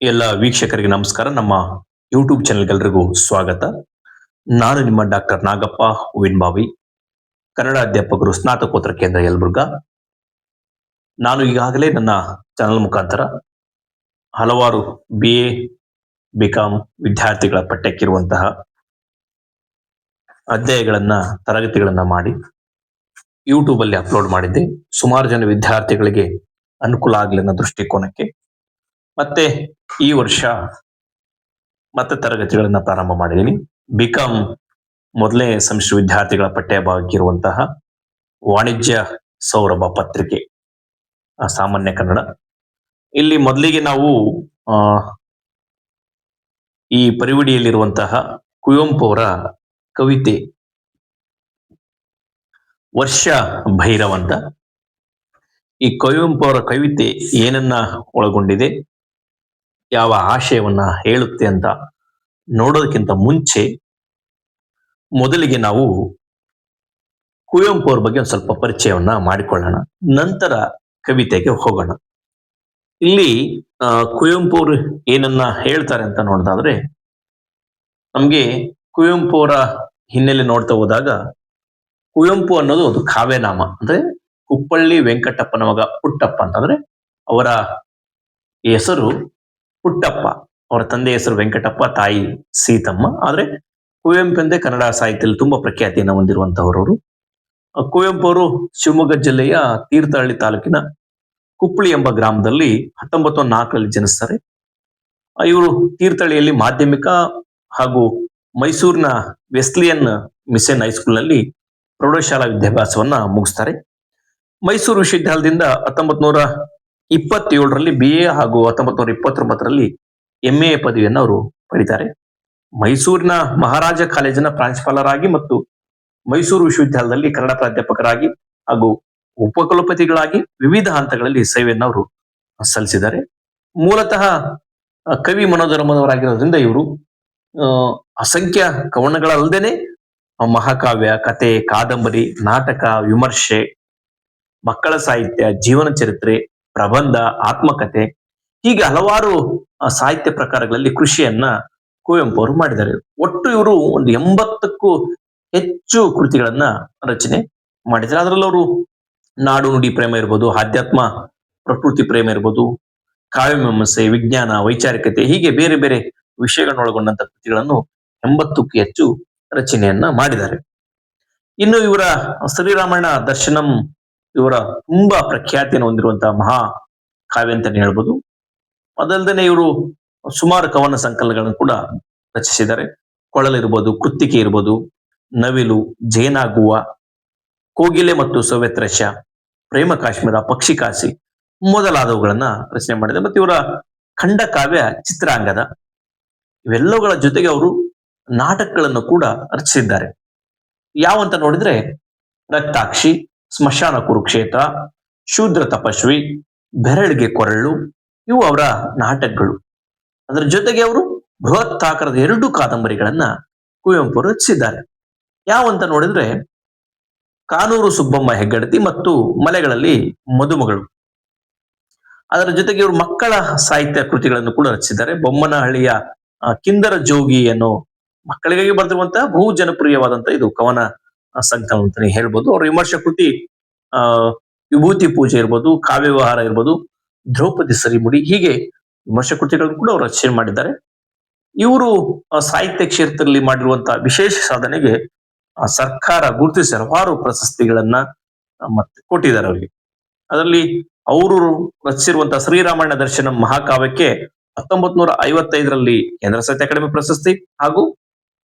ಎಲ್ಲ ವೀಕ್ಷಕರಿಗೆ ನಮಸ್ಕಾರ. ನಮ್ಮ ಯೂಟ್ಯೂಬ್ ಚಾನೆಲ್ಗೆಲ್ರಿಗೂ ಸ್ವಾಗತ. ನಾನು ನಿಮ್ಮ ಡಾಕ್ಟರ್ ನಾಗಪ್ಪ ಹೂವಿನಬಾವಿ, ಕನ್ನಡ ಅಧ್ಯಾಪಕರು, ಸ್ನಾತಕೋತ್ತರ ಕೇಂದ್ರ ಯಲಬುರ್ಗಾ. ನಾನು ಈಗಾಗಲೇ ನನ್ನ ಚಾನೆಲ್ ಮುಖಾಂತರ ಹಲವಾರು BA, BCom ವಿದ್ಯಾರ್ಥಿಗಳ ಪಠ್ಯಕ್ಕಿರುವಂತಹ ಅಧ್ಯಾಯಗಳನ್ನ, ತರಗತಿಗಳನ್ನ ಮಾಡಿ ಯೂಟ್ಯೂಬ್ ಅಲ್ಲಿ ಅಪ್ಲೋಡ್ ಮಾಡಿದ್ದೆ. ಸುಮಾರು ಜನ ವಿದ್ಯಾರ್ಥಿಗಳಿಗೆ ಅನುಕೂಲ ಆಗಲಿ ಅನ್ನೋ ದೃಷ್ಟಿಕೋನಕ್ಕೆ ಮತ್ತೆ ಈ ವರ್ಷ ಮತ್ತೆ ತರಗತಿಗಳನ್ನ ಪ್ರಾರಂಭ ಮಾಡಿದ್ದೀನಿ. BCom ಮೊದಲನೇ ಸೆಮಿಸ್ಟರ್ ವಿದ್ಯಾರ್ಥಿಗಳ ಪಠ್ಯ ಭಾಗಕ್ಕಿರುವಂತಹ ವಾಣಿಜ್ಯ ಸೌರಭ ಪತ್ರಿಕೆ, ಸಾಮಾನ್ಯ ಕನ್ನಡ. ಇಲ್ಲಿ ಮೊದಲಿಗೆ ನಾವು ಆ ಈ ಪರಿವಿಡಿಯಲ್ಲಿರುವಂತಹ ಕುವೆಂಪು ಅವರ ಕವಿತೆ ವರ್ಷ ಭೈರವ ಅಂತ. ಈ ಕುವೆಂಪು ಅವರ ಕವಿತೆ ಏನನ್ನ ಒಳಗೊಂಡಿದೆ, ಯಾವ ಆಶಯವನ್ನ ಹೇಳುತ್ತೆ ಅಂತ ನೋಡೋದಕ್ಕಿಂತ ಮುಂಚೆ ಮೊದಲಿಗೆ ನಾವು ಕುವೆಂಪು ಅವ್ರ ಬಗ್ಗೆ ಒಂದು ಸ್ವಲ್ಪ ಪರಿಚಯವನ್ನ ಮಾಡಿಕೊಳ್ಳೋಣ, ನಂತರ ಕವಿತೆಗೆ ಹೋಗೋಣ. ಇಲ್ಲಿ ಕುವೆಂಪು ಅವರು ಏನನ್ನ ಹೇಳ್ತಾರೆ ಅಂತ ನೋಡೋದಾದ್ರೆ, ನಮ್ಗೆ ಕುವೆಂಪು ಅವರ ಹಿನ್ನೆಲೆ ನೋಡ್ತಾ ಹೋದಾಗ, ಕುವೆಂಪು ಅನ್ನೋದು ಒಂದು ಕಾವ್ಯನಾಮ. ಅಂದ್ರೆ ಕುಪ್ಪಳ್ಳಿ ವೆಂಕಟಪ್ಪನ ಮಗ ಪುಟ್ಟಪ್ಪ ಅಂತಂದ್ರೆ ಅವರ ಹೆಸರು ಪುಟ್ಟಪ್ಪ. ಅವರ ತಂದೆ ಹೆಸರು ವೆಂಕಟಪ್ಪ, ತಾಯಿ ಸೀತಮ್ಮ. ಆದ್ರೆ ಕುವೆಂಪು ಎಂದೇ ಕನ್ನಡ ಸಾಹಿತ್ಯದಲ್ಲಿ ತುಂಬಾ ಪ್ರಖ್ಯಾತಿಯನ್ನು ಹೊಂದಿರುವಂತಹವರು. ಕುವೆಂಪು ಅವರು ಶಿವಮೊಗ್ಗ ಜಿಲ್ಲೆಯ ತೀರ್ಥಹಳ್ಳಿ ತಾಲೂಕಿನ ಕುಪ್ಪಳಿ ಎಂಬ ಗ್ರಾಮದಲ್ಲಿ 1904ರಲ್ಲಿ ಜನಿಸ್ತಾರೆ. ಇವರು ತೀರ್ಥಹಳ್ಳಿಯಲ್ಲಿ ಮಾಧ್ಯಮಿಕ ಹಾಗೂ ಮೈಸೂರಿನ ವೆಸ್ಲಿಯನ್ ಮಿಷನ್ ಹೈಸ್ಕೂಲ್ ನಲ್ಲಿ ಪ್ರೌಢಶಾಲಾ ವಿದ್ಯಾಭ್ಯಾಸವನ್ನ ಮುಗಿಸ್ತಾರೆ. ಮೈಸೂರು ವಿಶ್ವವಿದ್ಯಾಲಯದಿಂದ 1927ರಲ್ಲಿ BA ಹಾಗೂ 1929ರಲ್ಲಿ MA ಪದವಿಯನ್ನು ಅವರು ಪಡಿತಾರೆ. ಮೈಸೂರಿನ ಮಹಾರಾಜ ಕಾಲೇಜಿನ ಪ್ರಾಂಶುಪಾಲರಾಗಿ ಮತ್ತು ಮೈಸೂರು ವಿಶ್ವವಿದ್ಯಾಲಯದಲ್ಲಿ ಕನ್ನಡ ಪ್ರಾಧ್ಯಾಪಕರಾಗಿ ಹಾಗೂ ಉಪಕುಲಪತಿಗಳಾಗಿ ವಿವಿಧ ಹಂತಗಳಲ್ಲಿ ಸೇವೆಯನ್ನು ಅವರು ಸಲ್ಲಿಸಿದ್ದಾರೆ. ಮೂಲತಃ ಕವಿ ಮನೋಧರ್ಮದವರಾಗಿರೋದ್ರಿಂದ ಇವರು ಅಸಂಖ್ಯ ಕವನಗಳಲ್ಲದೇನೆ ಮಹಾಕಾವ್ಯ, ಕತೆ, ಕಾದಂಬರಿ, ನಾಟಕ, ವಿಮರ್ಶೆ, ಮಕ್ಕಳ ಸಾಹಿತ್ಯ, ಜೀವನ ಚರಿತ್ರೆ, ಪ್ರಬಂಧ, ಆತ್ಮಕಥೆ ಹೀಗೆ ಹಲವಾರು ಸಾಹಿತ್ಯ ಪ್ರಕಾರಗಳಲ್ಲಿ ಕೃಷಿಯನ್ನ ಕುವೆಂಪು ಅವರು ಮಾಡಿದ್ದಾರೆ. ಒಟ್ಟು ಇವರು ಒಂದು 80ಕ್ಕೂ ಹೆಚ್ಚು ಕೃತಿಗಳನ್ನ ರಚನೆ ಮಾಡಿದ್ದಾರೆ. ಅದರಲ್ಲಿ ಅವರು ನಾಡು ನುಡಿ ಪ್ರೇಮ ಇರ್ಬೋದು, ಆಧ್ಯಾತ್ಮ ಪ್ರಕೃತಿ ಪ್ರೇಮ ಇರ್ಬೋದು, ಕಾವ್ಯ ಮೀಮಾಂಸೆ, ವಿಜ್ಞಾನ, ವೈಚಾರಿಕತೆ ಹೀಗೆ ಬೇರೆ ಬೇರೆ ವಿಷಯಗಳನ್ನು ಒಳಗೊಂಡಂತ ಕೃತಿಗಳನ್ನು 80ಕ್ಕೂ ಹೆಚ್ಚು ರಚನೆಯನ್ನ ಮಾಡಿದ್ದಾರೆ. ಇನ್ನು ಇವರ ಶ್ರೀರಾಮಾಯಣ ದರ್ಶನಂ ಇವರ ತುಂಬಾ ಪ್ರಖ್ಯಾತಿಯನ್ನು ಹೊಂದಿರುವಂತಹ ಮಹಾ ಕಾವ್ಯ ಅಂತಾನೆ ಹೇಳ್ಬೋದು. ಅದಲ್ಲದೆ ಇವರು ಸುಮಾರು ಕವನ ಸಂಕಲನಗಳನ್ನು ಕೂಡ ರಚಿಸಿದ್ದಾರೆ. ಕೊಳಲಿರ್ಬೋದು, ಕೃತ್ತಿಕೆ ಇರ್ಬೋದು, ನವಿಲು, ಜೇನಾಗುವ, ಕೋಗಿಲೆ ಮತ್ತು ಸೌವೆತ್ರಶ, ಪ್ರೇಮ ಕಾಶ್ಮೀರ, ಪಕ್ಷಿ ಕಾಶಿ ಮೊದಲಾದವುಗಳನ್ನ ರಚನೆ ಮಾಡಿದ್ದಾರೆ. ಮತ್ತೆ ಇವರ ಖಂಡ ಕಾವ್ಯ ಚಿತ್ರಾಂಗದ, ಇವೆಲ್ಲವುಗಳ ಜೊತೆಗೆ ಅವರು ನಾಟಕಗಳನ್ನು ಕೂಡ ರಚಿಸಿದ್ದಾರೆ. ಯಾವಂತ ನೋಡಿದ್ರೆ ರಕ್ತಾಕ್ಷಿ, ಸ್ಮಶಾನ ಕುರುಕ್ಷೇತ್ರ, ಶೂದ್ರ ತಪಸ್ವಿ, ಬೆರಳಿಗೆ ಕೊರಳು ಇವು ಅವರ ನಾಟಕಗಳು. ಅದರ ಜೊತೆಗೆ ಅವರು ಬೃಹತ್ ಆಕಾರದ 2 ಕಾದಂಬರಿಗಳನ್ನ ಕುವೆಂಪು ರಚಿಸಿದ್ದಾರೆ. ಯಾವಂತ ನೋಡಿದ್ರೆ ಕಾನೂರು ಸುಬ್ಬಮ್ಮ ಹೆಗ್ಗಡತಿ ಮತ್ತು ಮಲೆಗಳಲ್ಲಿ ಮದುಮಗಳು. ಅದರ ಜೊತೆಗೆ ಇವರು ಮಕ್ಕಳ ಸಾಹಿತ್ಯ ಕೃತಿಗಳನ್ನು ಕೂಡ ರಚಿಸಿದ್ದಾರೆ. ಬೊಮ್ಮನಹಳ್ಳಿಯ ಕಿಂದರ ಜೋಗಿ ಅನ್ನೋ ಮಕ್ಕಳಿಗಾಗಿ ಬರೆದಿರುವಂತಹ ಬಹು ಜನಪ್ರಿಯವಾದಂತಹ ಇದು ಕವನ ಸಂಕಲನ ಅಂತಾನೆ ಹೇಳ್ಬೋದು. ಅವ್ರ ವಿಮರ್ಶೆ ಕೃತಿ ವಿಭೂತಿ ಪೂಜೆ ಇರ್ಬೋದು, ಕಾವ್ಯ ವ್ಯವಹಾರ ಇರ್ಬೋದು, ದ್ರೌಪದಿ ಸರಿಮುಡಿ ಹೀಗೆ ವಿಮರ್ಶೆ ಕೃತಿಗಳನ್ನು ಕೂಡ ಅವರು ರಚನೆ ಮಾಡಿದ್ದಾರೆ. ಇವರು ಸಾಹಿತ್ಯ ಕ್ಷೇತ್ರದಲ್ಲಿ ಮಾಡಿರುವಂತಹ ವಿಶೇಷ ಸಾಧನೆಗೆ ಸರ್ಕಾರ ಗುರುತಿಸಿ ಹಲವಾರು ಪ್ರಶಸ್ತಿಗಳನ್ನ ಮತ್ತೆ ಕೊಟ್ಟಿದ್ದಾರೆ ಅವರಿಗೆ. ಅದರಲ್ಲಿ ಅವರು ರಚಿಸಿರುವಂತಹ ಶ್ರೀರಾಮಾಯಣ ದರ್ಶನ ಮಹಾಕಾವ್ಯಕ್ಕೆ 1955ರಲ್ಲಿ ಕೇಂದ್ರ ಸಾಹಿತ್ಯ ಅಕಾಡೆಮಿ ಪ್ರಶಸ್ತಿ ಹಾಗೂ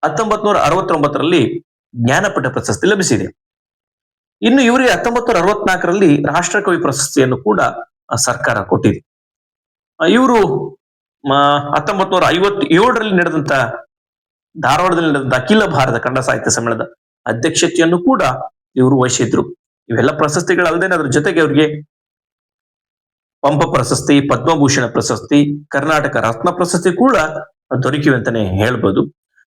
1969ರಲ್ಲಿ ಜ್ಞಾನಪೀಠ ಪ್ರಶಸ್ತಿ ಲಭಿಸಿದೆ. ಇನ್ನು ಇವರಿಗೆ 1964ರಲ್ಲಿ ರಾಷ್ಟ್ರಕವಿ ಪ್ರಶಸ್ತಿಯನ್ನು ಕೂಡ ಸರ್ಕಾರ ಕೊಟ್ಟಿದೆ. ಇವರು 1957ರಲ್ಲಿ ನಡೆದಂತ ಧಾರವಾಡದಲ್ಲಿ ನಡೆದಂತ ಅಖಿಲ ಭಾರತ ಕನ್ನಡ ಸಾಹಿತ್ಯ ಸಮ್ಮೇಳನದ ಅಧ್ಯಕ್ಷತೆಯನ್ನು ಕೂಡ ಇವರು ವಹಿಸಿದ್ರು. ಇವೆಲ್ಲ ಪ್ರಶಸ್ತಿಗಳಲ್ಲದೆ ಅದರ ಜೊತೆಗೆ ಅವರಿಗೆ ಪಂಪ ಪ್ರಶಸ್ತಿ, ಪದ್ಮಭೂಷಣ ಪ್ರಶಸ್ತಿ, ಕರ್ನಾಟಕ ರತ್ನ ಪ್ರಶಸ್ತಿ ಕೂಡ ದೊರಕಿವೆ ಅಂತಾನೆ ಹೇಳ್ಬೋದು.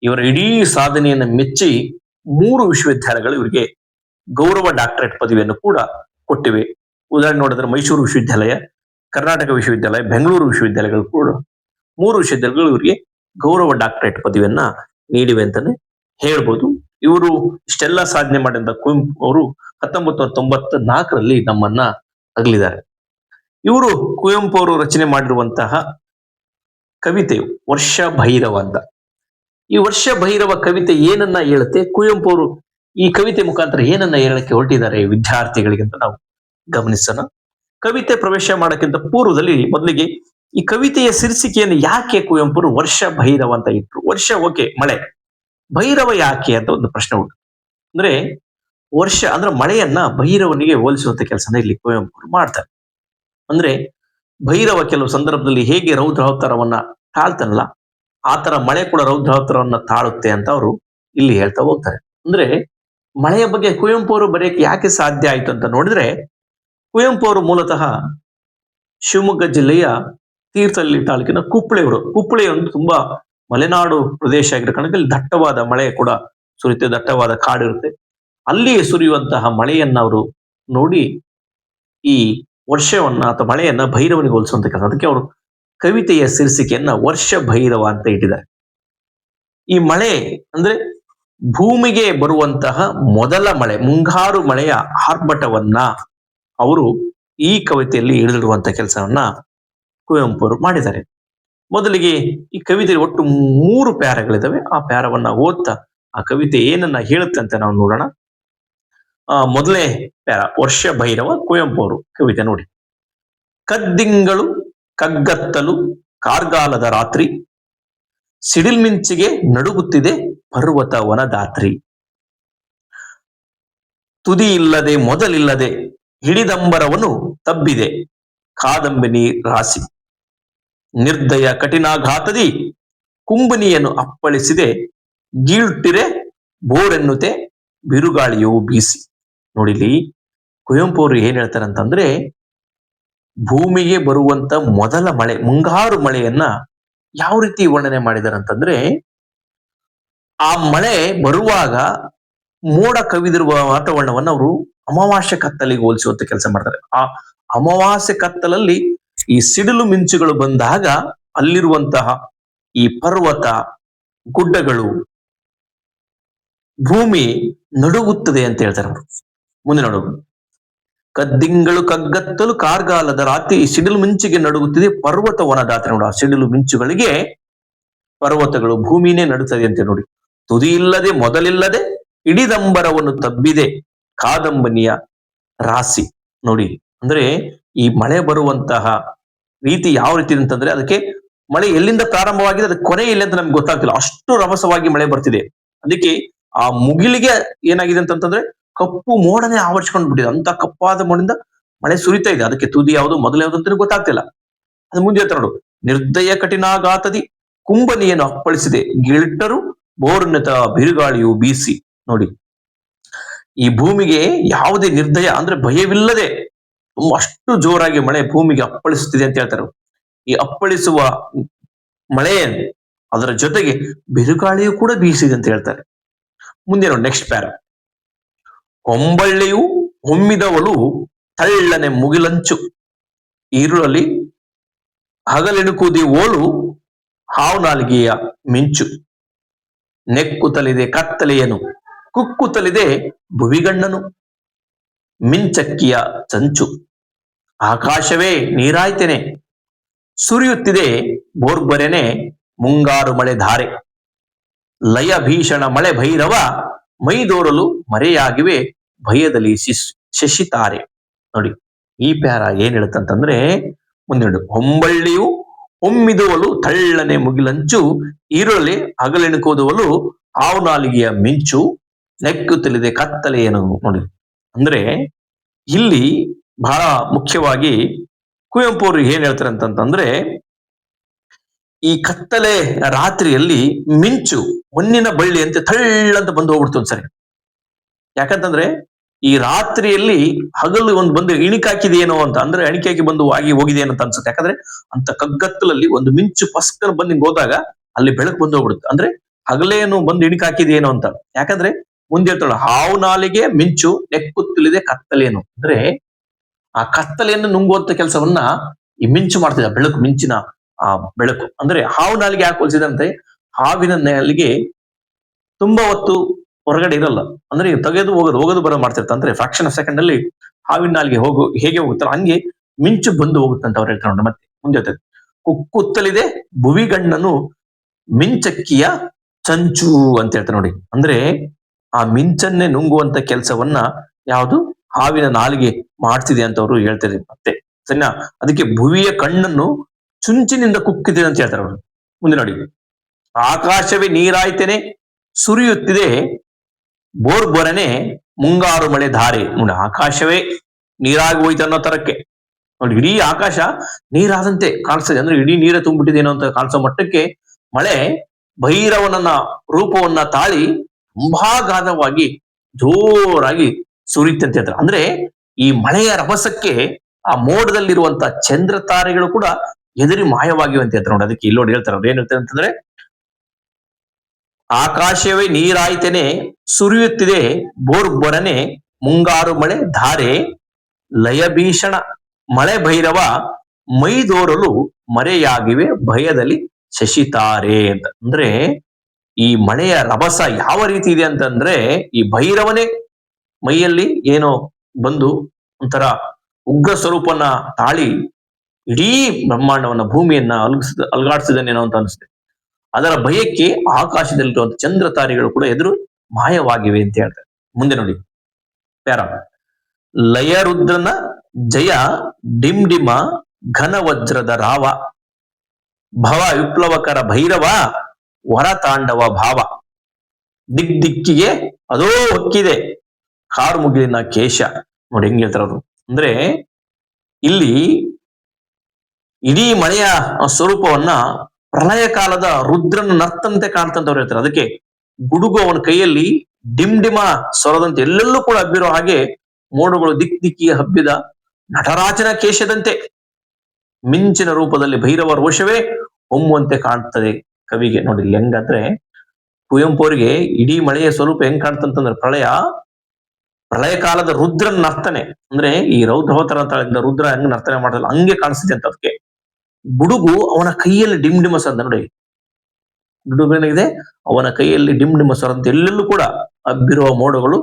ಇವರ ಇಡೀ ಸಾಧನೆಯನ್ನು ಮೆಚ್ಚಿ 3 ವಿಶ್ವವಿದ್ಯಾಲಯಗಳು ಇವರಿಗೆ ಗೌರವ ಡಾಕ್ಟರೇಟ್ ಪದವಿಯನ್ನು ಕೂಡ ಕೊಟ್ಟಿವೆ. ಉದಾಹರಣೆ ನೋಡಿದ್ರೆ ಮೈಸೂರು ವಿಶ್ವವಿದ್ಯಾಲಯ, ಕರ್ನಾಟಕ ವಿಶ್ವವಿದ್ಯಾಲಯ, ಬೆಂಗಳೂರು ವಿಶ್ವವಿದ್ಯಾಲಯಗಳು ಕೂಡ ಮೂರು ವಿಶ್ವವಿದ್ಯಾಲಯಗಳು ಇವರಿಗೆ ಗೌರವ ಡಾಕ್ಟರೇಟ್ ಪದವಿಯನ್ನ ನೀಡಿವೆ ಅಂತಾನೆ ಹೇಳ್ಬೋದು. ಇವರು ಇಷ್ಟೆಲ್ಲ ಸಾಧನೆ ಮಾಡಿದ ಕುವೆಂಪು ಅವರು 1994ರಲ್ಲಿ ನಮ್ಮನ್ನ ಅಗಲಿದ್ದಾರೆ. ಇವರು ಕುವೆಂಪು ಅವರು ರಚನೆ ಮಾಡಿರುವಂತಹ ಕವಿತೆಯು ವರ್ಷ ಭೈರವ ಅಂತ. ಈ ವರ್ಷ ಭೈರವ ಕವಿತೆ ಏನನ್ನ ಹೇಳುತ್ತೆ, ಕುವೆಂಪು ಅವರು ಈ ಕವಿತೆ ಮುಖಾಂತರ ಏನನ್ನ ಹೇಳಕ್ಕೆ ಹೊರಟಿದ್ದಾರೆ ವಿದ್ಯಾರ್ಥಿಗಳಿಗೆ ಅಂತ ನಾವು ಗಮನಿಸೋಣ. ಕವಿತೆ ಪ್ರವೇಶ ಮಾಡೋಕ್ಕಿಂತ ಪೂರ್ವದಲ್ಲಿ ಮೊದಲಿಗೆ ಈ ಕವಿತೆಯ ಶೀರ್ಷಿಕೆಯನ್ನು ಯಾಕೆ ಕುವೆಂಪು ವರ್ಷ ಭೈರವ ಅಂತ ಇಟ್ರು? ವರ್ಷ ಓಕೆ, ಮಳೆ, ಭೈರವ ಯಾಕೆ ಅಂತ ಒಂದು ಪ್ರಶ್ನೆ ಉಂಟು. ಅಂದ್ರೆ ವರ್ಷ ಅಂದ್ರೆ ಮಳೆಯನ್ನ ಭೈರವನಿಗೆ ಹೋಲಿಸುವಂತ ಕೆಲಸನ ಇಲ್ಲಿ ಕುವೆಂಪು ಅವರು ಮಾಡ್ತಾರೆ. ಅಂದ್ರೆ ಭೈರವ ಕೆಲವು ಸಂದರ್ಭದಲ್ಲಿ ಹೇಗೆ ರೌದ್ರಾವತಾರವನ್ನ ತಾಳ್ತಾನಲ್ಲ, ಆ ತರ ಮಳೆ ಕೂಡ ರೌದ್ರಾವತಾರವನ್ನ ತಾಳುತ್ತೆ ಅಂತ ಅವರು ಇಲ್ಲಿ ಹೇಳ್ತಾ ಹೋಗ್ತಾರೆ. ಅಂದ್ರೆ ಮಳೆಯ ಬಗ್ಗೆ ಕುವೆಂಪು ಅವರು ಬರೆಯಕ್ಕೆ ಯಾಕೆ ಸಾಧ್ಯ ಆಯ್ತು ಅಂತ ನೋಡಿದ್ರೆ, ಕುವೆಂಪು ಅವರು ಮೂಲತಃ ಶಿವಮೊಗ್ಗ ಜಿಲ್ಲೆಯ ತೀರ್ಥಹಳ್ಳಿ ತಾಲೂಕಿನ ಕುಪ್ಪಳೆಯವರು. ಕುಪ್ಪಳೆ ಒಂದು ತುಂಬಾ ಮಲೆನಾಡು ಪ್ರದೇಶ ಆಗಿರೋ ಕಾರಣಕ್ಕೆ ಇಲ್ಲಿ ದಟ್ಟವಾದ ಮಳೆ ಕೂಡ ಸುರಿಯುತ್ತೆ, ದಟ್ಟವಾದ ಕಾಡಿರುತ್ತೆ. ಅಲ್ಲಿ ಸುರಿಯುವಂತಹ ಮಳೆಯನ್ನ ಅವರು ನೋಡಿ ಈ ವರ್ಷವನ್ನ ಅಥವಾ ಮಳೆಯನ್ನ ಭೈರವನಿಗೆ ಹೋಲಿಸುವಂತ ಕೆಲಸ. ಅದಕ್ಕೆ ಅವರು ಕವಿತೆಯ ಶೀರ್ಷಿಕೆಯನ್ನ ವರ್ಷ ಭೈರವ ಅಂತ ಇಟ್ಟಿದ್ದಾರೆ. ಈ ಮಳೆ ಅಂದ್ರೆ ಭೂಮಿಗೆ ಬರುವಂತಹ ಮೊದಲ ಮಳೆ, ಮುಂಗಾರು ಮಳೆಯ ಆರ್ಭಟವನ್ನ ಅವರು ಈ ಕವಿತೆಯಲ್ಲಿ ಹಿಡಿದಿಡುವಂತ ಕೆಲಸವನ್ನ ಕುವೆಂಪು ಅವರು ಮಾಡಿದ್ದಾರೆ. ಮೊದಲಿಗೆ ಈ ಕವಿತೆ ಒಟ್ಟು 3 ಪ್ಯಾರಗಳಿದಾವೆ. ಆ ಪ್ಯಾರವನ್ನ ಓದ್ತಾ ಆ ಕವಿತೆ ಏನನ್ನ ಹೇಳುತ್ತೆ ಅಂತ ನಾವು ನೋಡೋಣ. ಮೊದಲನೇ ಪ್ಯಾರ ವರ್ಷ ಭೈರವ, ಕುವೆಂಪು ಅವರು ಕವಿತೆ ನೋಡಿ. ಕದ್ದಿಂಗಳು ಕಗ್ಗತ್ತಲು ಕಾರ್ಗಾಲದ ರಾತ್ರಿ, ಸಿಡಿಲ್ಮಿಂಚಿಗೆ ನಡುಗುತ್ತಿದೆ ಪರ್ವತ ವನದಾತ್ರಿ. ತುದಿ ಇಲ್ಲದೆ ಮೊದಲಿಲ್ಲದೆ ಹಿಡಿದಂಬರವನು ತಬ್ಬಿದೆ ಕಾದಂಬಿನಿ ರಾಶಿ. ನಿರ್ದಯ ಕಠಿಣಾಘಾತದಿ ಕುಂಬನಿಯನ್ನು ಅಪ್ಪಳಿಸಿದೆ, ಗೀಳ್ಟಿರೆ ಬೋರೆನ್ನುತೆ ಬಿರುಗಾಳಿಯು ಬೀಸಿ. ನೋಡಿಲಿ ಕುವೆಂಪು ಅವರು ಏನ್ ಹೇಳ್ತಾರೆ ಅಂತಂದ್ರೆ, ಭೂಮಿಗೆ ಬರುವಂತ ಮೊದಲ ಮಳೆ, ಮುಂಗಾರು ಮಳೆಯನ್ನ ಯಾವ ರೀತಿ ವರ್ಣನೆ ಮಾಡಿದ್ದಾರೆ ಅಂತಂದ್ರೆ, ಆ ಮಳೆ ಬರುವಾಗ ಮೋಡ ಕವಿದಿರುವ ವಾತಾವರಣವನ್ನ ಅವರು ಅಮಾವಾಸ್ಯ ಕತ್ತಲಿಗೆ ಹೋಲಿಸುವಂತ ಕೆಲಸ ಮಾಡ್ತಾರೆ. ಆ ಅಮಾವಾಸ್ಯ ಕತ್ತಲಲ್ಲಿ ಈ ಸಿಡಿಲು ಮಿಂಚುಗಳು ಬಂದಾಗ ಅಲ್ಲಿರುವಂತಹ ಈ ಪರ್ವತ ಗುಡ್ಡಗಳು, ಭೂಮಿ ನಡುಗುತ್ತದೆ ಅಂತ ಹೇಳ್ತಾರೆ ಅವರು. ಮುಂದೆ ನೋಡೋದು, ಕದ್ದಿಂಗಳು ಕಗ್ಗತ್ತಲು ಕಾರ್ಗಾಲದ ರಾತ್ರಿ, ಸಿಡಿಲು ಮಿಂಚಿಗೆ ನಡುಗುತ್ತಿದೆ ಪರ್ವತ ವನದಾತ್ರಿ. ನೋಡು, ಆ ಸಿಡಿಲು ಮಿಂಚುಗಳಿಗೆ ಪರ್ವತಗಳು, ಭೂಮಿನೇ ನಡುತ್ತದೆ ಅಂತ ನೋಡಿ. ತುದಿ ಇಲ್ಲದೆ ಮೊದಲಿಲ್ಲದೆ ಇಡಿದಂಬರವನ್ನು ತಬ್ಬಿದೆ ಕಾದಂಬನಿಯ ರಾಶಿ. ನೋಡಿ, ಅಂದ್ರೆ ಈ ಮಳೆ ಬರುವಂತಹ ರೀತಿ ಯಾವ ರೀತಿ ಅಂತಂದ್ರೆ, ಅದಕ್ಕೆ ಮಳೆ ಎಲ್ಲಿಂದ ಪ್ರಾರಂಭವಾಗಿದೆ ಅದಕ್ಕೆ ಕೊನೆ ಇಲ್ಲ ಅಂತ ನಮ್ಗೆ ಗೊತ್ತಾಗ್ತಿಲ್ಲ, ಅಷ್ಟು ರಭಸವಾಗಿ ಮಳೆ ಬರ್ತಿದೆ. ಅದಕ್ಕೆ ಆ ಮುಗಿಲಿಗೆ ಏನಾಗಿದೆ ಅಂತಂದ್ರೆ ಕಪ್ಪು ಮೋಡನೆ ಆವರಿಸ್ಕೊಂಡು ಬಿಟ್ಟಿದೆ. ಅಂತ ಕಪ್ಪಾದ ಮೋಡಿಂದ ಮಳೆ ಸುರಿತಾ ಇದೆ. ಅದಕ್ಕೆ ತುದಿ ಯಾವುದು ಮೊದಲು ಯಾವುದು ಅಂತ ಗೊತ್ತಾಗ್ತಿಲ್ಲ. ಅದು ಮುಂದೆ ನೋಡು, ನಿರ್ದಯ ಕಠಿಣಾಘಾತದಿ ಕುಂಬನಿಯನ್ನು ಅಪ್ಪಳಿಸಿದೆ, ಗಿಳ್ಟರು ಬೋರ್ನತ ಬಿರುಗಾಳಿಯು ಬೀಸಿ. ನೋಡಿ, ಈ ಭೂಮಿಗೆ ಯಾವುದೇ ನಿರ್ದಯ ಅಂದ್ರೆ ಭಯವಿಲ್ಲದೆ ಅಷ್ಟು ಜೋರಾಗಿ ಮಳೆ ಭೂಮಿಗೆ ಅಪ್ಪಳಿಸುತ್ತಿದೆ ಅಂತ ಹೇಳ್ತಾರೆ. ಈ ಅಪ್ಪಳಿಸುವ ಮಳೆ ಅದರ ಜೊತೆಗೆ ಬಿರುಗಾಳಿಯು ಕೂಡ ಬೀಸಿದೆ ಅಂತ ಹೇಳ್ತಾರೆ. ಮುಂದೆ ನೋಡಿ, ನೆಕ್ಸ್ಟ್ ಪ್ಯಾರ. ಹೊಂಬಳ್ಳಿಯು ಹೊಮ್ಮಿದವಳು ತಳ್ಳನೆ ಮುಗಿಲಂಚು, ಈರುಳಲ್ಲಿ ಹಗಲೆಣುಕುದಿ ಓಳು ಹಾವುನಾಲಿಗೆಯ ಮಿಂಚು. ನೆಕ್ಕುತ್ತಲಿದೆ ಕತ್ತಲೆಯನು, ಕುಕ್ಕುತ್ತಲಿದೆ ಭುವಿಗಣ್ಣನು, ಮಿಂಚಕ್ಕಿಯ ಚಂಚು. ಆಕಾಶವೇ ನೀರಾಯ್ತೆನೆ, ಸುರಿಯುತ್ತಿದೆ ಬೋರ್ಬರೆನೆ ಮುಂಗಾರು ಮಳೆ ಧಾರೆ. ಲಯ ಭೀಷಣ ಮಳೆ ಭೈರವ, ಮೈದೋರಲು ಮರೆಯಾಗಿವೆ ಭಯದಲ್ಲಿ ಶಶಿತಾರೆ. ನೋಡಿ, ಈ ಪ್ಯಾರ ಏನ್ ಹೇಳುತ್ತಂತಂದ್ರೆ, ಮುಂದೆ ನೋಡಿ, ಹೊಂಬಳ್ಳಿಯು ಹೊಮ್ಮಿದುವಲು ತಳ್ಳನೆ ಮುಗಿಲಂಚು, ಈರುಳ್ಳಿ ಹಗಲೆಣುಕುವುದವಲು ಹಾವುನಾಲಿಗೆಯ ಮಿಂಚು, ನೆಕ್ಕುತ್ತಲಿದೆ ಕತ್ತಲೆಯನ್ನು. ನೋಡಿ, ಅಂದ್ರೆ ಇಲ್ಲಿ ಬಹಳ ಮುಖ್ಯವಾಗಿ ಕುವೆಂಪು ಅವರು ಏನ್ ಹೇಳ್ತಾರೆ ಅಂತಂದ್ರೆ, ಈ ಕತ್ತಲೆ ರಾತ್ರಿಯಲ್ಲಿ ಮಿಂಚು ಹೊನ್ನಿನ ಬಳ್ಳಿ ಅಂತ ತಳ್ಳಂತ ಬಂದು ಹೋಗ್ಬಿಡ್ತು ಒಂದ್ಸರಿ. ಯಾಕಂತಂದ್ರೆ ಈ ರಾತ್ರಿಯಲ್ಲಿ ಹಗಲು ಒಂದು ಬಂದು ಇಣಿಕಾಕಿದೇನೋ ಅಂತ, ಅಂದ್ರೆ ಅಣಿಕಾಕಿ ಬಂದು ಆಗಿ ಹೋಗಿದೇನೋ ಅಂತ ಅನ್ಸುತ್ತೆ. ಯಾಕಂದ್ರೆ ಅಂತ ಕಗ್ಗತ್ತಲಲ್ಲಿ ಒಂದು ಮಿಂಚು ಪಸ್ಕರ್ ಬಂದು ಹಿಂಗ್ ಹೋದಾಗ ಅಲ್ಲಿ ಬೆಳಕು ಬಂದು ಹೋಗ್ಬಿಡುತ್ತೆ. ಅಂದ್ರೆ ಹಗಲೇನು ಬಂದು ಇಣಿಕಾಕಿದೇನೋ ಅಂತ. ಯಾಕಂದ್ರೆ ಮುಂದೆ ಹೇಳ್ತಾಳೆ, ಹಾವು ನಾಲಿಗೆ ಮಿಂಚು ನೆಕ್ಕುತ್ತಲಿದೆ ಕತ್ತಲೇನು. ಅಂದ್ರೆ ಆ ಕತ್ತಲೆಯನ್ನು ನುಂಗುವಂತ ಕೆಲಸವನ್ನ ಈ ಮಿಂಚು ಮಾಡ್ತಿದ್ದ, ಬೆಳಕು ಮಿಂಚಿನ ಆ ಬೆಳಕು. ಅಂದ್ರೆ ಹಾವು ನಾಲಿಗೆ ಯಾಕೆ ಹೋಲಿಸಿದಂತೆ, ಹಾವಿನ ನಾಲಿಗೆ ತುಂಬಾ ಹೊತ್ತು ಹೊರಗಡೆ ಇರಲ್ಲ. ಅಂದ್ರೆ ತೆಗೆದು ಹೋಗೋದು ಬರೋ ಮಾಡ್ತಿರ್ತ. ಅಂದ್ರೆ ಫ್ರಾಕ್ಷನ್ ಆಫ್ ಸೆಕೆಂಡ್ ಅಲ್ಲಿ ಹಾವಿನ ನಾಲಿಗೆ ಹೇಗೆ ಹೋಗುತ್ತಲ್ಲ ಹಂಗೆ ಮಿಂಚು ಬಂದು ಹೋಗುತ್ತಂತ ಅವ್ರು ಹೇಳ್ತಾರೆ ನೋಡಿ. ಮತ್ತೆ ಮುಂದೆ ಹೇಳ್ತಾರೆ, ಕುಕ್ಕುತ್ತಲಿದೆ ಭುವಿಗಣ್ಣನು ಮಿಂಚಕ್ಕಿಯ ಚಂಚು ಅಂತ ಹೇಳ್ತಾರೆ ನೋಡಿ. ಅಂದ್ರೆ ಆ ಮಿಂಚನ್ನೇ ನುಂಗುವಂತ ಕೆಲಸವನ್ನ ಯಾವುದು ಹಾವಿನ ನಾಲಿಗೆ ಮಾಡ್ತಿದೆ ಅಂತ ಅವರು ಹೇಳ್ತಾರೆ. ಮತ್ತೆ ಸರಿನಾ, ಅದಕ್ಕೆ ಭುವಿಯ ಕಣ್ಣನ್ನು ಚುಂಚಿನಿಂದ ಕುಕ್ಕಿದೆ ಅಂತ ಹೇಳ್ತಾರೆ ಅವರು. ಮುಂದೆ ನೋಡಿ, ಆಕಾಶವೇ ನೀರಾಯ್ತೇನೆ ಸುರಿಯುತ್ತಿದೆ ಬೋರ್ಬೊರನೆ ಮುಂಗಾರು ಮಳೆ ಧಾರೆ. ನೋಡಿ, ಆಕಾಶವೇ ನೀರಾಗಿ ಹೋಯ್ತು ಅನ್ನೋ ತರಕ್ಕೆ ನೋಡಿ, ಇಡೀ ಆಕಾಶ ನೀರಾದಂತೆ ಕಾಣಿಸ್ತದೆ. ಅಂದ್ರೆ ಇಡೀ ನೀರೇ ತುಂಬಿಟ್ಟಿದೆ ಏನೋ ಅಂತ ಕಾಣಿಸೋ ಮಟ್ಟಕ್ಕೆ ಮಳೆ ಭೈರವನನ್ನ ರೂಪವನ್ನ ತಾಳಿ ತುಂಬಾ ಗಾಢವಾಗಿ ಜೋರಾಗಿ ಸುರಿಯುತ್ತಂತೆ ಹೇಳ್ತಾರೆ. ಅಂದ್ರೆ ಈ ಮಳೆಯ ರಭಸಕ್ಕೆ ಆ ಮೋಡದಲ್ಲಿರುವಂತ ಚಂದ್ರ ತಾರೆಗಳು ಕೂಡ ಎದುರಿ ಮಾಯವಾಗಿವೆ ಅಂತ ಹೇಳ್ತಾರೆ ನೋಡಿ. ಅದಕ್ಕೆ ಇಲ್ಲಿ ನೋಡಿ ಹೇಳ್ತಾರೆ, ಅವ್ರು ಏನ್ ಹೇಳ್ತಾರೆ ಅಂತಂದ್ರೆ, ಆಕಾಶವೇ ನೀರಾಯ್ತೇನೆ ಸುರಿಯುತ್ತಿದೆ ಬೋರ್ಬೊರನೆ ಮುಂಗಾರು ಮಳೆ ಧಾರೆ ಲಯ ಭೀಷಣ ಮಳೆ ಭೈರವ ಮೈದೋರಲು ಮರೆಯಾಗಿವೆ ಭಯದಲ್ಲಿ ಶಶಿತಾರೆ ಅಂತ. ಅಂದ್ರೆ ಈ ಮಳೆಯ ರಭಸ ಯಾವ ರೀತಿ ಇದೆ ಅಂತಂದ್ರೆ, ಈ ಭೈರವನೇ ಮೈಯಲ್ಲಿ ಏನೋ ಬಂದು ಒಂಥರ ಉಗ್ರ ಸ್ವರೂಪನ ತಾಳಿ ಇಡೀ ಬ್ರಹ್ಮಾಂಡವನ್ನ ಭೂಮಿಯನ್ನ ಅಲ್ಗಾಡಿಸಿದನೇನೋ ಅಂತ ಅನಿಸುತ್ತೆ. ಅದರ ಭಯಕ್ಕೆ ಆಕಾಶದಲ್ಲಿರುವಂತಹ ಚಂದ್ರ ತಾರೆಗಳು ಕೂಡ ಎದುರು ಮಾಯವಾಗಿವೆ ಅಂತ ಹೇಳ್ತಾರೆ. ಮುಂದೆ ನೋಡಿ ಪ್ಯಾರ, ಲಯರುದ್ರನ ಜಯ ಡಿಮ್ ಡಿಮ ಘನ ವಜ್ರದ ರಾವ ಭವ ವಿಪ್ಲವಕರ ಭೈರವ ವರ ತಾಂಡವ ಭಾವ ದಿಕ್ಕಿಗೆ ಅದೋ ಹೊಕ್ಕಿದೆ ಕಾರು ಮುಗಿಲಿನ ಕೇಶ. ನೋಡಿ ಹೆಂಗ್ ಹೇಳ್ತಾರ ಅವರು. ಅಂದ್ರೆ ಇಲ್ಲಿ ಇಡೀ ಮಳೆಯ ಸ್ವರೂಪವನ್ನ ಪ್ರಳಯ ಕಾಲದ ರುದ್ರನ ನರ್ತಂತೆ ಕಾಣ್ತಂತವ್ರು ಹೇಳ್ತಾರೆ. ಅದಕ್ಕೆ ಗುಡುಗು ಅವನ ಕೈಯಲ್ಲಿ ಡಿಮ್ ಡಿಮ ಸ್ವರದಂತೆ ಎಲ್ಲೆಲ್ಲೂ ಕೂಡ ಹಬ್ಬಿರೋ ಹಾಗೆ ಮೋಡಗಳು ದಿಕ್ಕಿಗೆ ಹಬ್ಬಿದ ನಟರಾಜನ ಕೇಶದಂತೆ ಮಿಂಚಿನ ರೂಪದಲ್ಲಿ ಭೈರವ ರೋಷವೇ ಹೊಮ್ಮುವಂತೆ ಕಾಣ್ತದೆ ಕವಿಗೆ. ನೋಡಿ ಹೆಂಗಂದ್ರೆ ಕುವೆಂಪು ಅವರಿಗೆ ಇಡೀ ಮಳೆಯ ಸ್ವರೂಪ ಹೆಂಗ್ ಕಾಣ್ತಂತಂದ್ರೆ, ಪ್ರಳಯ ಕಾಲದ ರುದ್ರನ ನರ್ತನೆ. ಅಂದ್ರೆ ಈ ರೌದ್ರಹೋತರ ರುದ್ರ ಹೆಂಗ್ ನರ್ತನೆ ಮಾಡಲ್ಲ ಹಂಗೆ ಕಾಣಿಸ್ತಿದೆ ಅಂತ. ಅದಕ್ಕೆ ಗುಡುಗು ಅವನ ಕೈಯಲ್ಲಿ ಡಿಮ್ ಡಿಮ ಸದ್ದ ನೋಡಿ, ಗುಡುಗು ಏನಾಗಿದೆ ಅವನ ಕೈಯಲ್ಲಿ ಡಿಮ್ ಡಿಮ ಸ್ವರಂತೆ ಎಲ್ಲೆಲ್ಲೂ ಕೂಡ ಹಬ್ಬಿರುವ ಮೋಡಗಳು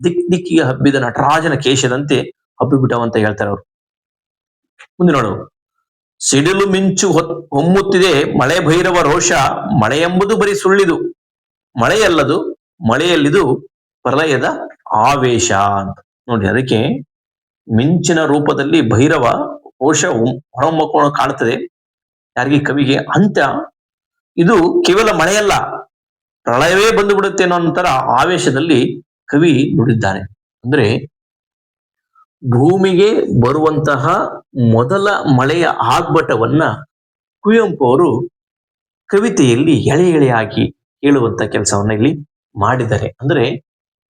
ದಿಕ್ಕಿಗೆ ಹಬ್ಬಿದ ನಟರಾಜನ ಕೇಶದಂತೆ ಹಬ್ಬಿಬಿಟ್ಟವಂತ ಹೇಳ್ತಾರೆ ಅವರು. ಮುಂದೆ ನೋಡು, ಸಿಡಿಲು ಮಿಂಚು ಹೊಮ್ಮುತ್ತಿದೆ ಮಳೆ ಭೈರವ ರೋಷ ಮಳೆ ಎಂಬುದು ಬರೀ ಸುಳ್ಳಿದು ಮಳೆಯಲ್ಲದು ಮಳೆಯಲ್ಲಿದು ಪ್ರಲಯದ ಆವೇಶ ಅಂತ ನೋಡಿ. ಅದಕ್ಕೆ ಮಿಂಚಿನ ರೂಪದಲ್ಲಿ ಭೈರವ ರೋಷ ಹೊರಹೊಮ್ಮಕೋಣ ಕಾಣ್ತದೆ ಯಾರಿಗೆ, ಕವಿಗೆ. ಅಂತ ಇದು ಕೇವಲ ಮಳೆಯಲ್ಲ, ಪ್ರಳಯವೇ ಬಂದು ಬಿಡುತ್ತೆ ಅನ್ನೋ ನಂತರ ಆವೇಶದಲ್ಲಿ ಕವಿ ನುಡಿದ್ದಾನೆ. ಅಂದ್ರೆ ಭೂಮಿಗೆ ಬರುವಂತಹ ಮೊದಲ ಮಳೆಯ ಆರ್ಭಟವನ್ನ ಕುವೆಂಪು ಅವರು ಕವಿತೆಯಲ್ಲಿ ಎಳೆ ಎಳೆಯಾಗಿ ಹೇಳುವಂತ ಕೆಲಸವನ್ನ ಇಲ್ಲಿ ಮಾಡಿದ್ದಾರೆ. ಅಂದ್ರೆ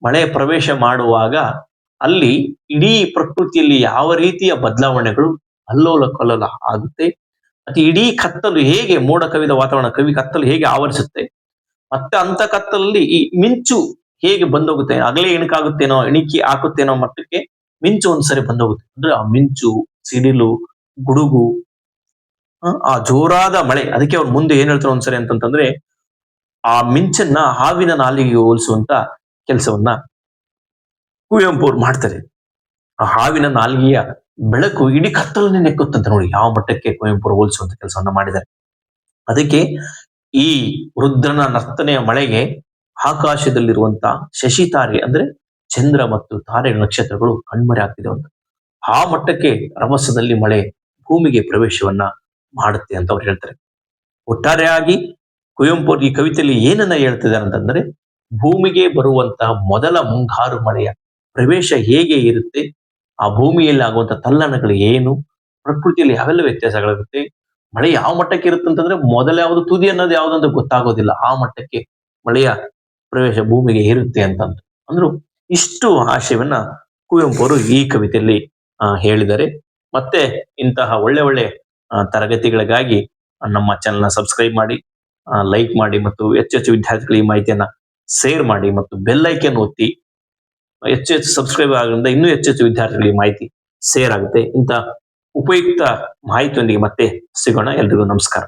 ಮಳೆ ಪ್ರವೇಶ ಮಾಡುವಾಗ ಅಲ್ಲಿ ಇಡೀ ಪ್ರಕೃತಿಯಲ್ಲಿ ಯಾವ ರೀತಿಯ ಬದಲಾವಣೆಗಳು ಅಲ್ಲೋಲ ಕಲ್ಲೋಲ ಆಗುತ್ತೆ, ಮತ್ತೆ ಇಡೀ ಕತ್ತಲು ಹೇಗೆ ಮೋಡ ಕವಿದ ವಾತಾವರಣ ಕತ್ತಲು ಹೇಗೆ ಆವರಿಸುತ್ತೆ, ಮತ್ತೆ ಅಂತ ಕತ್ತಲಲ್ಲಿ ಈ ಮಿಂಚು ಹೇಗೆ ಬಂದೋಗುತ್ತೆ, ಅಗಲೇ ಇಣುಕಾಗುತ್ತೇನೋ ಇಣಿಕಿ ಹಾಕುತ್ತೇನೋ ಮಟ್ಟಕ್ಕೆ ಮಿಂಚು ಒಂದ್ಸರಿ ಬಂದೋಗುತ್ತೆ. ಅಂದ್ರೆ ಆ ಮಿಂಚು, ಸಿಡಿಲು, ಗುಡುಗು, ಆ ಜೋರಾದ ಮಳೆ. ಅದಕ್ಕೆ ಅವ್ರು ಮುಂದೆ ಏನ್ ಹೇಳ್ತಾರೆ ಒಂದ್ಸರಿ ಅಂತಂತಂದ್ರೆ, ಆ ಮಿಂಚನ್ನ ಹಾವಿನ ನಾಲಿಗೆಗೆ ಹೋಲಿಸುವಂತ ಕೆಲಸವನ್ನ ಕುವೆಂಪು ಅವ್ರು ಮಾಡ್ತಾರೆ. ಆ ಹಾವಿನ ನಾಲಿಗೆಯ ಬೆಳಕು ಇಡೀ ಕತ್ತಲನ್ನೇ ನೆಕ್ಕುತ್ತಂತ ನೋಡಿ, ಯಾವ ಮಟ್ಟಕ್ಕೆ ಕುವೆಂಪು ಅವರು ಹೋಲಿಸುವಂತ ಕೆಲಸವನ್ನ ಮಾಡಿದ್ದಾರೆ. ಅದಕ್ಕೆ ಈ ರುದ್ರನ ನರ್ತನೆಯ ಮಳೆಗೆ ಆಕಾಶದಲ್ಲಿರುವಂತ ಶಶಿತಾರೆ ಅಂದ್ರೆ ಚಂದ್ರ ಮತ್ತು ತಾರೆ ನಕ್ಷತ್ರಗಳು ಕಣ್ಮರೆ ಆಗ್ತಿದೆ ಅಂತ. ಆ ಮಟ್ಟಕ್ಕೆ ರಭಸದಲ್ಲಿ ಮಳೆ ಭೂಮಿಗೆ ಪ್ರವೇಶವನ್ನ ಮಾಡುತ್ತೆ ಅಂತ ಅವ್ರು ಹೇಳ್ತಾರೆ. ಒಟ್ಟಾರೆಯಾಗಿ ಕುವೆಂಪು ಈ ಕವಿತೆಯಲ್ಲಿ ಏನನ್ನ ಹೇಳ್ತಿದ್ದಾರೆ ಅಂತಂದ್ರೆ, ಭೂಮಿಗೆ ಬರುವಂತಹ ಮೊದಲ ಮುಂಗಾರು ಮಳೆಯ ಪ್ರವೇಶ ಹೇಗೆ ಇರುತ್ತೆ, ಆ ಭೂಮಿಯಲ್ಲಿ ಆಗುವಂತ ತಲ್ಲಣಗಳು ಏನು, ಪ್ರಕೃತಿಯಲ್ಲಿ ಯಾವೆಲ್ಲ ವ್ಯತ್ಯಾಸಗಳಿರುತ್ತೆ, ಮಳೆ ಯಾವ ಮಟ್ಟಕ್ಕೆ ಇರುತ್ತೆ ಅಂತಂದ್ರೆ ಮೊದಲ ಯಾವುದು ತುದಿ ಅನ್ನೋದು ಯಾವ್ದಂತ ಗೊತ್ತಾಗೋದಿಲ್ಲ, ಆ ಮಟ್ಟಕ್ಕೆ ಮಳೆಯ ಪ್ರವೇಶ ಭೂಮಿಗೆ ಇರುತ್ತೆ ಅಂತ ಅಂದ್ರು. ಇಷ್ಟು ಆಶಯವನ್ನ ಕುವೆಂಪು ಅವರು ಈ ಕವಿತೆಯಲ್ಲಿ ಹೇಳಿದ್ದಾರೆ. ಮತ್ತೆ ಇಂತಹ ಒಳ್ಳೆ ಒಳ್ಳೆ ತರಗತಿಗಳಿಗಾಗಿ ನಮ್ಮ ಚಾನೆಲ್ನ ಸಬ್ಸ್ಕ್ರೈಬ್ ಮಾಡಿ, ಲೈಕ್ ಮಾಡಿ, ಮತ್ತು ಹೆಚ್ಚು ಹೆಚ್ಚು ವಿದ್ಯಾರ್ಥಿಗಳಿಗೆ ಈ ಮಾಹಿತಿಯನ್ನ ಶೇರ್ ಮಾಡಿ, ಮತ್ತು ಬೆಲ್ ಐಕನ್ ಒತ್ತಿ. ಹೆಚ್ಚು ಹೆಚ್ಚು ಸಬ್ಸ್ಕ್ರೈಬ್ ಆಗೋದ್ರಿಂದ ಇನ್ನೂ ಹೆಚ್ಚು ಹೆಚ್ಚು ವಿದ್ಯಾರ್ಥಿಗಳಿಗೆ ಮಾಹಿತಿ ಶೇರ್ ಆಗುತ್ತೆ. ಇಂಥ ಉಪಯುಕ್ತ ಮಾಹಿತಿಯೊಂದಿಗೆ ಮತ್ತೆ ಸಿಗೋಣ. ಎಲ್ರಿಗೂ ನಮಸ್ಕಾರ.